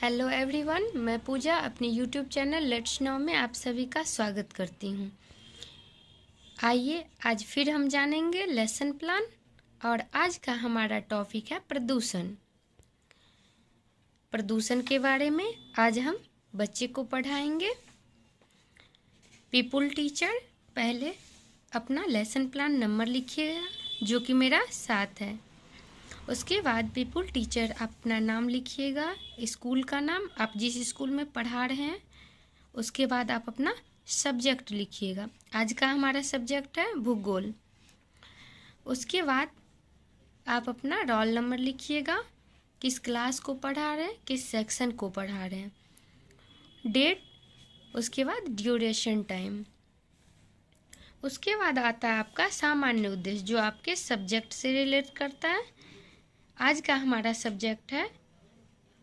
Hello everyone, मैं पूजा अपने YouTube channel let's no में आप सभी का स्वागत करती हूँ। आइए आज फिर हम जानेंगे लेसन प्लान और आज का हमारा टॉपिक है प्रदूषण। प्रदूषण के बारे में आज हम बच्चे को पढ़ाएंगे। पीपुल टीचर पहले अपना लेसन प्लान नंबर लिखिएगा जो कि मेरा 7 है। उसके बाद पीपुल टीचर अपना नाम लिखिएगा, स्कूल का नाम, आप जिस स्कूल में पढ़ा रहे हैं। उसके बाद आप अपना सब्जेक्ट लिखिएगा। आज का हमारा सब्जेक्ट है भूगोल। उसके बाद आप अपना रोल नंबर लिखिएगा, किस क्लास को पढ़ा रहे हैं, किस सेक्शन को पढ़ा रहे हैं, डेट, उसके बाद ड्यूरेशन टाइम। उसके बाद आता है आपका सामान्य उद्देश्य जो आपके सब्जेक्ट से रिलेट करता है। आज का हमारा सब्जेक्ट है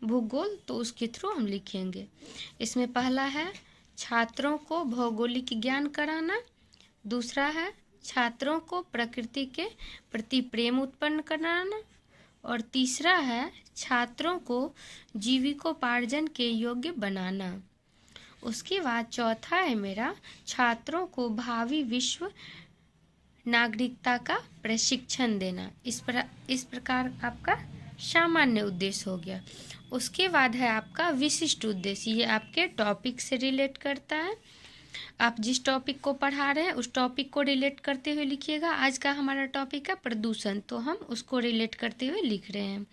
भूगोल, तो उसके थ्रू हम लिखेंगे। इसमें पहला है छात्रों को भौगोलिक ज्ञान कराना, दूसरा है छात्रों को प्रकृति के प्रति प्रेम उत्पन्न कराना, और तीसरा है छात्रों को जीविकोपार्जन के योग्य बनाना। उसके बाद चौथा है मेरा छात्रों को भावी विश्व नागरिकता का प्रशिक्षण देना। इस प्रकार आपका सामान्य उद्देश्य हो गया। उसके बाद है आपका विशिष्ट उद्देश्य, ये आपके टॉपिक से रिलेट करता है। आप जिस टॉपिक को पढ़ा रहे हैं उस टॉपिक को रिलेट करते हुए लिखिएगा। आज का हमारा टॉपिक है प्रदूषण, तो हम उसको रिलेट करते हुए लिख रहे हैं।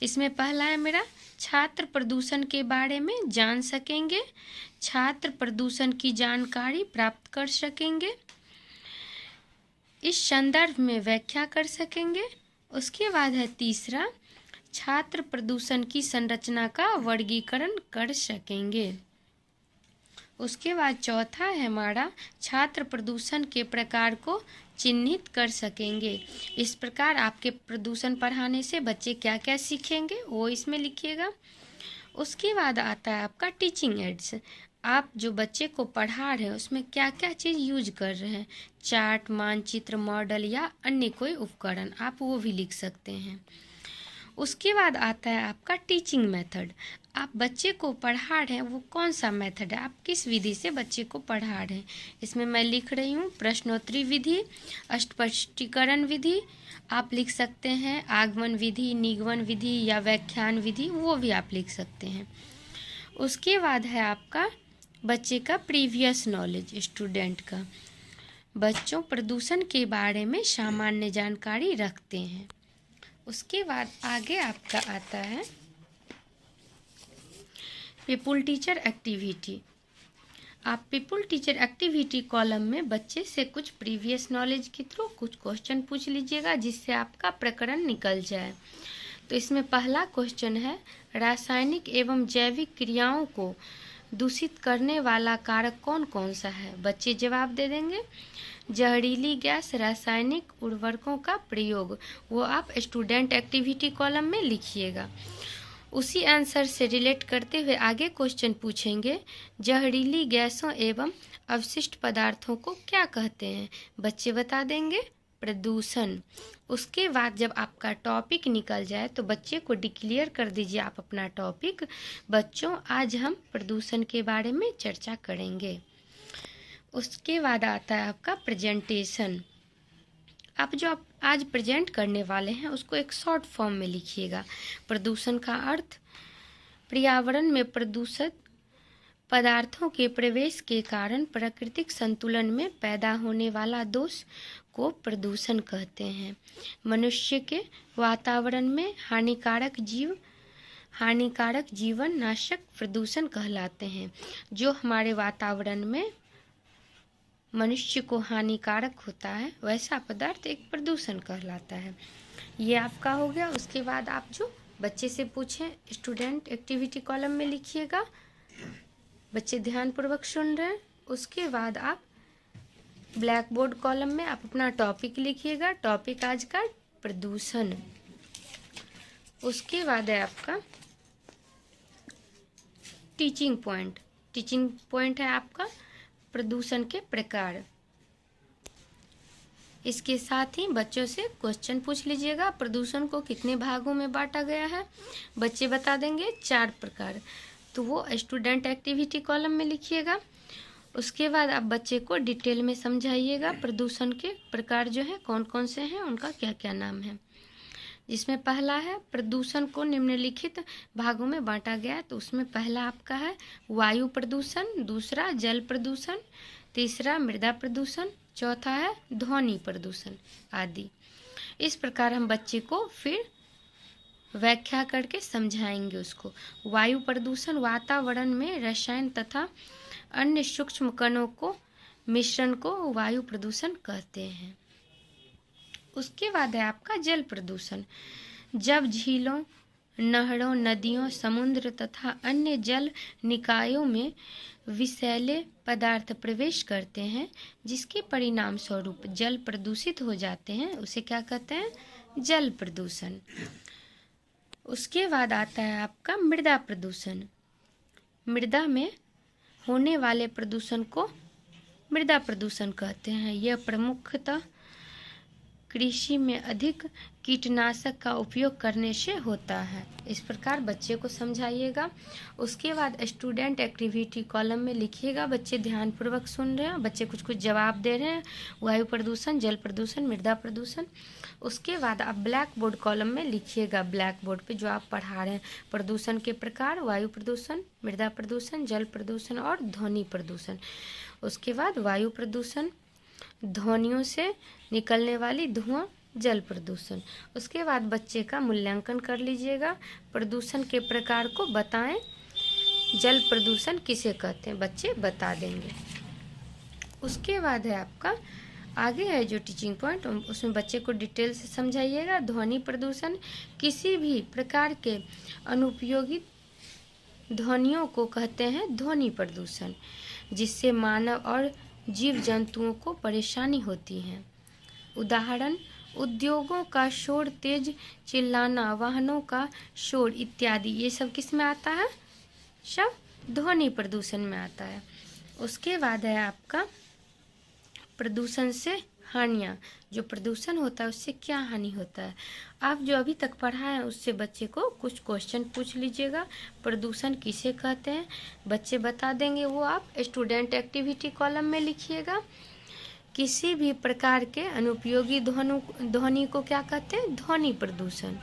इसमें पहला है मेरा छात्र प्रदूषण के बारे में जान सकेंगे, छात्र प्रदूषण की जानकारी प्राप्त कर सकेंगे, इस संदर्भ में व्याख्या कर सकेंगे। उसके बाद है तीसरा छात्र प्रदूषण की संरचना का वर्गीकरण कर सकेंगे। उसके बाद चौथा है हमारा छात्र प्रदूषण के प्रकार को चिन्हित कर सकेंगे। इस प्रकार आपके प्रदूषण पढ़ाने से बच्चे क्या क्या सीखेंगे वो इसमें लिखिएगा। उसके बाद आता है आपका टीचिंग एड्स, आप जो बच्चे को पढ़ा रहे हैं उसमें क्या क्या चीज़ यूज कर रहे हैं, चार्ट, मानचित्र, मॉडल या अन्य कोई उपकरण, आप वो भी लिख सकते हैं। उसके बाद आता है आपका टीचिंग मेथड, आप बच्चे को पढ़ा रहे हैं वो कौन सा मेथड है, आप किस विधि से बच्चे को पढ़ा रहे हैं। इसमें मैं लिख रही हूँ प्रश्नोत्तरी विधि, अस्पष्टीकरण विधि, आप लिख सकते हैं आगमन विधि, निगमन विधि या व्याख्यान विधि, वो भी आप लिख सकते हैं। उसके बाद है आपका बच्चे का प्रीवियस नॉलेज, स्टूडेंट का, बच्चों प्रदूषण के बारे में सामान्य जानकारी रखते हैं। उसके बाद आगे आपका आता है पीपुल टीचर एक्टिविटी। आप पीपुल टीचर एक्टिविटी कॉलम में बच्चे से कुछ प्रीवियस नॉलेज के थ्रू कुछ क्वेश्चन पूछ लीजिएगा जिससे आपका प्रकरण निकल जाए। तो इसमें पहला क्वेश्चन है रासायनिक एवं जैविक क्रियाओं को दूषित करने वाला कारक कौन कौन सा है। बच्चे जवाब दे देंगे जहरीली गैस, रासायनिक उर्वरकों का प्रयोग, वो आप स्टूडेंट एक्टिविटी कॉलम में लिखिएगा। उसी आंसर से रिलेट करते हुए आगे क्वेश्चन पूछेंगे जहरीली गैसों एवं अवशिष्ट पदार्थों को क्या कहते हैं। बच्चे बता देंगे प्रदूषण। उसके बाद जब आपका टॉपिक निकल जाए तो बच्चे को डिक्लेयर कर दीजिए आप अपना टॉपिक, बच्चों आज हम प्रदूषण के बारे में चर्चा करेंगे। उसके बाद आता है आपका प्रेजेंटेशन, आप जो आप आज प्रेजेंट करने वाले हैं उसको एक शॉर्ट फॉर्म में लिखिएगा। प्रदूषण का अर्थ, पर्यावरण में प्रदूषित पदार्थों के प्रवेश के कारण प्राकृतिक संतुलन में पैदा होने वाला दोष को प्रदूषण कहते हैं। मनुष्य के वातावरण में हानिकारक जीवन नाशक प्रदूषण कहलाते हैं। जो हमारे वातावरण में मनुष्य को हानिकारक होता है वैसा पदार्थ एक प्रदूषण कहलाता है। ये आपका हो गया। उसके बाद आप जो बच्चे से पूछें स्टूडेंट एक्टिविटी कॉलम में लिखिएगा। बच्चे ध्यानपूर्वक सुन रहे हैं। उसके बाद आप ब्लैक बोर्ड कॉलम में आप अपना टॉपिक लिखिएगा। टॉपिक आज का प्रदूषण। उसके बाद है आपका टीचिंग पॉइंट। टीचिंग पॉइंट है आपका प्रदूषण के प्रकार। इसके साथ ही बच्चों से क्वेश्चन पूछ लीजिएगा। प्रदूषण को कितने भागों में बांटा गया है? बच्चे बता देंगे 4 प्रकार। तो वो स्टूडेंट एक्टिविटी कॉलम में लिखिएगा। उसके बाद आप बच्चे को डिटेल में समझाइएगा प्रदूषण के प्रकार जो है कौन कौन से हैं, उनका क्या क्या नाम है। जिसमें पहला है प्रदूषण को निम्नलिखित भागों में बांटा गया है। तो उसमें पहला आपका है वायु प्रदूषण, दूसरा जल प्रदूषण, तीसरा मृदा प्रदूषण, चौथा है ध्वनि प्रदूषण आदि। इस प्रकार हम बच्चे को फिर व्याख्या करके समझाएंगे उसको। वायु प्रदूषण वातावरण में रसायन तथा अन्य सूक्ष्म कणों को मिश्रण को वायु प्रदूषण कहते हैं। उसके बाद है आपका जल प्रदूषण। जब झीलों, नहरों, नदियों, समुद्र तथा अन्य जल निकायों में विषैले पदार्थ प्रवेश करते हैं, जिसके परिणाम स्वरूप जल प्रदूषित हो जाते हैं, उसे क्या कहते हैं? जल प्रदूषण। उसके बाद आता है आपका मृदा प्रदूषण। मृदा में होने वाले प्रदूषण को मृदा प्रदूषण कहते हैं। यह प्रमुखतः कृषि में अधिक कीटनाशक का उपयोग करने से होता है। इस प्रकार बच्चे को समझाइएगा। उसके बाद स्टूडेंट एक्टिविटी कॉलम में लिखिएगा। बच्चे ध्यानपूर्वक सुन रहे हैं, बच्चे कुछ कुछ जवाब दे रहे हैं। वायु प्रदूषण, जल प्रदूषण, मृदा प्रदूषण। उसके बाद आप ब्लैक बोर्ड कॉलम में लिखिएगा, ब्लैक बोर्ड पे जो आप पढ़ा रहे हैं प्रदूषण के प्रकार, वायु प्रदूषण, मृदा प्रदूषण, जल प्रदूषण और ध्वनि प्रदूषण। उसके बाद वायु प्रदूषण, ध्वनियों से निकलने वाली धुआं, जल प्रदूषण। उसके बाद बच्चे का मूल्यांकन कर लीजिएगा। प्रदूषण के प्रकार को बताएं। जल प्रदूषण किसे कहते हैं, बच्चे बता देंगे। उसके बाद है आपका आगे है जो टीचिंग पॉइंट, उसमें बच्चे को डिटेल से समझाइएगा। ध्वनि प्रदूषण किसी भी प्रकार के अनुपयोगी ध्वनियों को कहते हैं ध्वनि प्रदूषण, जिससे मानव और जीव जंतुओं को परेशानी होती है। उदाहरण उद्योगों का शोर, तेज चिल्लाना, वाहनों का शोर इत्यादि। ये सब किस में आता है? सब ध्वनि प्रदूषण में आता है। उसके बाद है आपका प्रदूषण से हानियाँ। जो प्रदूषण होता है उससे क्या हानि होता है, आप जो अभी तक पढ़ा है उससे बच्चे को कुछ क्वेश्चन पूछ लीजिएगा। प्रदूषण किसे कहते हैं बच्चे बता देंगे, वो आप स्टूडेंट एक्टिविटी कॉलम में लिखिएगा। किसी भी प्रकार के अनुपयोगी ध्वनि को क्या कहते हैं? ध्वनि प्रदूषण।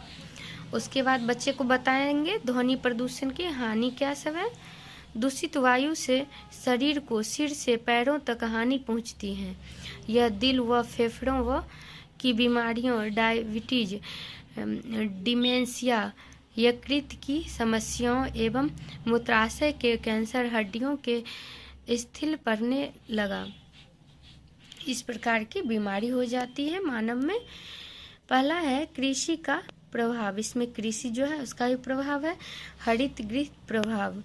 उसके बाद बच्चे को बताएंगे ध्वनि प्रदूषण की हानि क्या सब है। दूषित वायु से शरीर को सिर से पैरों तक हानि पहुंचती है। यह दिल व फेफड़ों व की बीमारियों, डायबिटीज, डिमेंशिया, यकृत की समस्याओं एवं मूत्राशय के कैंसर, हड्डियों के स्थिल पड़ने लगा, इस प्रकार की बीमारी हो जाती है मानव में। पहला है कृषि का प्रभाव। इसमें कृषि जो है उसका भी प्रभाव है। हरित गृह प्रभाव,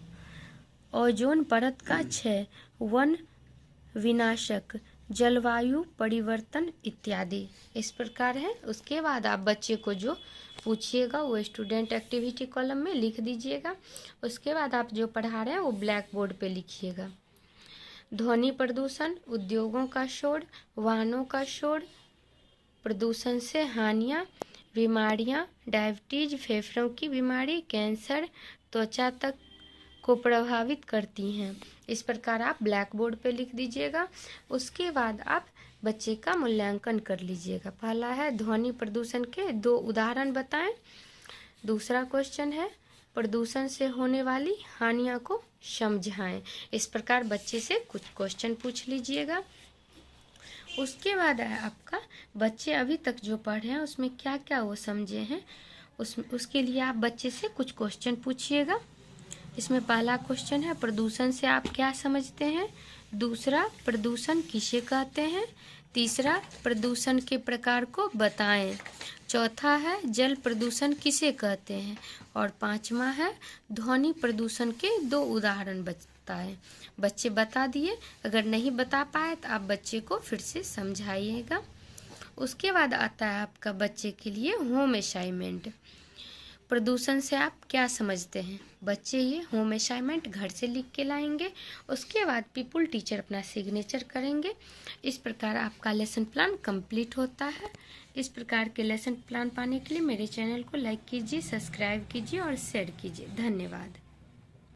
ओजोन परत का क्षय, वन विनाशक, जलवायु परिवर्तन इत्यादि, इस प्रकार है। उसके बाद आप बच्चे को जो पूछिएगा वो स्टूडेंट एक्टिविटी कॉलम में लिख दीजिएगा। उसके बाद आप जो पढ़ा रहे हैं वो ब्लैक बोर्ड पे लिखिएगा। ध्वनि प्रदूषण, उद्योगों का शोर, वाहनों का शोर, प्रदूषण से हानियाँ, बीमारियाँ, डायबिटीज, फेफड़ों की बीमारी, कैंसर, त्वचा तक को प्रभावित करती हैं। इस प्रकार आप ब्लैक बोर्ड पे लिख दीजिएगा। उसके बाद आप बच्चे का मूल्यांकन कर लीजिएगा। पहला है ध्वनि प्रदूषण के 2 उदाहरण बताएं। दूसरा क्वेश्चन है प्रदूषण से होने वाली हानियों को समझाएं। इस प्रकार बच्चे से कुछ क्वेश्चन पूछ लीजिएगा। उसके बाद है आपका बच्चे अभी तक जो पढ़े हैं उसमें क्या क्या वो समझे हैं, उसके लिए आप बच्चे से कुछ क्वेश्चन पूछिएगा। इसमें पहला क्वेश्चन है प्रदूषण से आप क्या समझते हैं। दूसरा प्रदूषण किसे कहते हैं। तीसरा प्रदूषण के प्रकार को बताएं। चौथा है जल प्रदूषण किसे कहते हैं। और 5वां है ध्वनि प्रदूषण के 2 उदाहरण बताएं। बच्चे बता दिए। अगर नहीं बता पाए तो आप बच्चे को फिर से समझाइएगा। उसके बाद आता है आपका बच्चे के लिए होम असाइनमेंट। प्रदूषण से आप क्या समझते हैं? बच्चे ये होम असाइनमेंट घर से लिख के लाएंगे। उसके बाद पीपुल टीचर अपना सिग्नेचर करेंगे। इस प्रकार आपका लेसन प्लान कंप्लीट होता है। इस प्रकार के लेसन प्लान पाने के लिए मेरे चैनल को लाइक कीजिए, सब्सक्राइब कीजिए और शेयर कीजिए। धन्यवाद।